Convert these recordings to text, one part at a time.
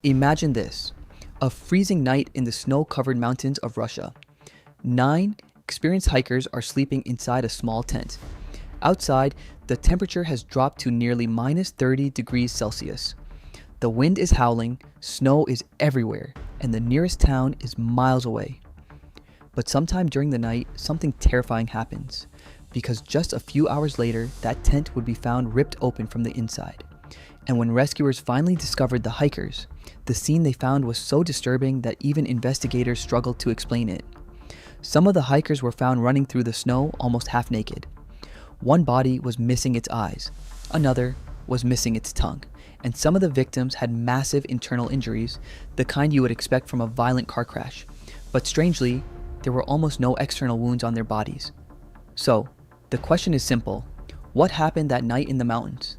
Imagine this, a freezing night in the snow-covered mountains of Russia. 9 experienced hikers are sleeping inside a small tent. Outside, the temperature has dropped to nearly minus 30 degrees Celsius. The wind is howling, snow is everywhere, and the nearest town is miles away. But sometime during the night, something terrifying happens, because just a few hours later, that tent would be found ripped open from the inside. And when rescuers finally discovered the hikers, the scene they found was so disturbing that even investigators struggled to explain it. Some of the hikers were found running through the snow almost half naked. One body was missing its eyes, another was missing its tongue, and some of the victims had massive internal injuries, the kind you would expect from a violent car crash. But strangely, there were almost no external wounds on their bodies. So, the question is simple: what happened that night in the mountains?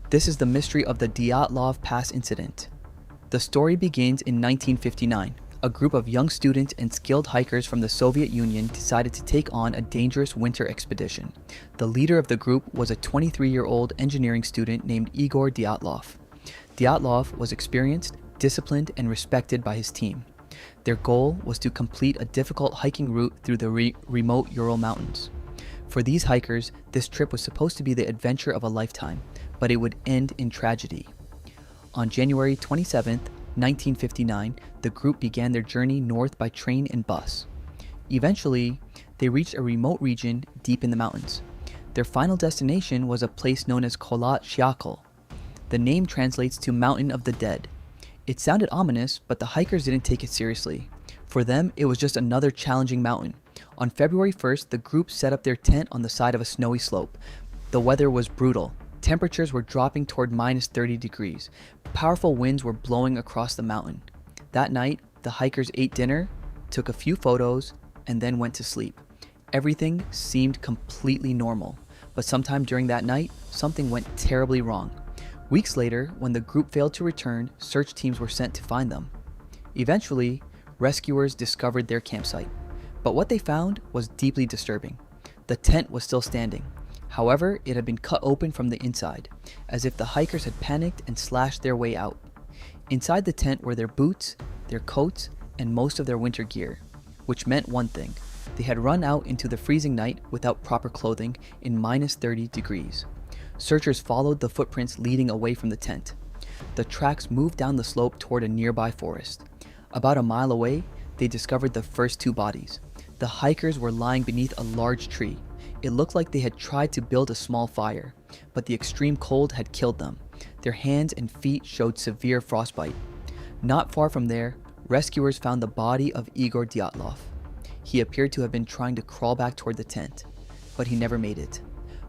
This is the mystery of the Dyatlov Pass Incident. The story begins in 1959. A group of young students and skilled hikers from the Soviet Union decided to take on a dangerous winter expedition. The leader of the group was a 23-year-old engineering student named Igor Dyatlov. Dyatlov was experienced, disciplined, and respected by his team. Their goal was to complete a difficult hiking route through the remote Ural Mountains. For these hikers, this trip was supposed to be the adventure of a lifetime, but it would end in tragedy. On January 27, 1959, the group began their journey north by train and bus. Eventually, they reached a remote region deep in the mountains. Their final destination was a place known as Kholat Syakhl. The name translates to Mountain of the Dead. It sounded ominous, but the hikers didn't take it seriously. For them, it was just another challenging mountain. On February 1st, the group set up their tent on the side of a snowy slope. The weather was brutal. Temperatures were dropping toward minus 30 degrees. Powerful winds were blowing across the mountain. That night, the hikers ate dinner, took a few photos, and then went to sleep. Everything seemed completely normal, but sometime during that night, something went terribly wrong. Weeks later, when the group failed to return, search teams were sent to find them. Eventually, rescuers discovered their campsite, but what they found was deeply disturbing. The tent was still standing. However, it had been cut open from the inside, as if the hikers had panicked and slashed their way out. Inside the tent were their boots, their coats, and most of their winter gear, which meant one thing: they had run out into the freezing night without proper clothing in minus 30 degrees. Searchers followed the footprints leading away from the tent. The tracks moved down the slope toward a nearby forest. About a mile away, they discovered the first 2 bodies. The hikers were lying beneath a large tree. It looked like they had tried to build a small fire, but the extreme cold had killed them. Their hands and feet showed severe frostbite. Not far from there, rescuers found the body of Igor Dyatlov. He appeared to have been trying to crawl back toward the tent, but he never made it.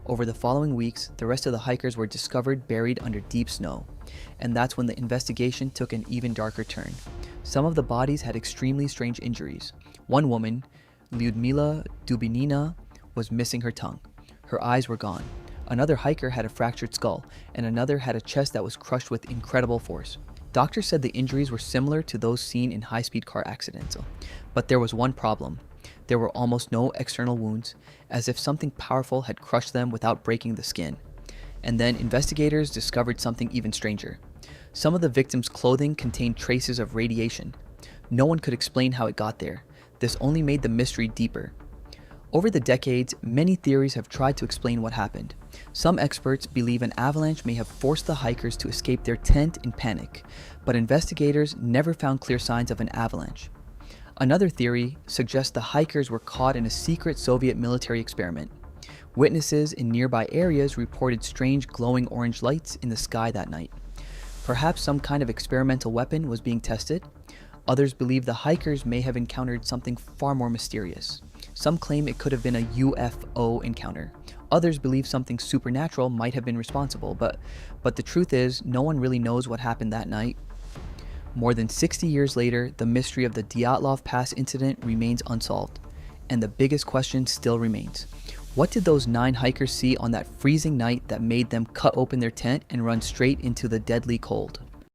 Over the following weeks, the rest of the hikers were discovered buried under deep snow, and that's when the investigation took an even darker turn. Some of the bodies had extremely strange injuries. One woman, Lyudmila Dubinina, was missing her tongue. Her eyes were gone. Another hiker had a fractured skull, and another had a chest that was crushed with incredible force. Doctors said the injuries were similar to those seen in high-speed car accidents, but there was one problem. There were almost no external wounds, as if something powerful had crushed them without breaking the skin. And then investigators discovered something even stranger. Some of the victims' clothing contained traces of radiation. No one could explain how it got there. This only made the mystery deeper. Over the decades, many theories have tried to explain what happened. Some experts believe an avalanche may have forced the hikers to escape their tent in panic, but investigators never found clear signs of an avalanche. Another theory suggests the hikers were caught in a secret Soviet military experiment. Witnesses in nearby areas reported strange glowing orange lights in the sky that night. Perhaps some kind of experimental weapon was being tested. Others believe the hikers may have encountered something far more mysterious. Some claim it could have been a UFO encounter. Others believe something supernatural might have been responsible, but the truth is, no one really knows what happened that night. More than 60 years later, the mystery of the Dyatlov Pass incident remains unsolved, and the biggest question still remains. What did those 9 hikers see on that freezing night that made them cut open their tent and run straight into the deadly cold?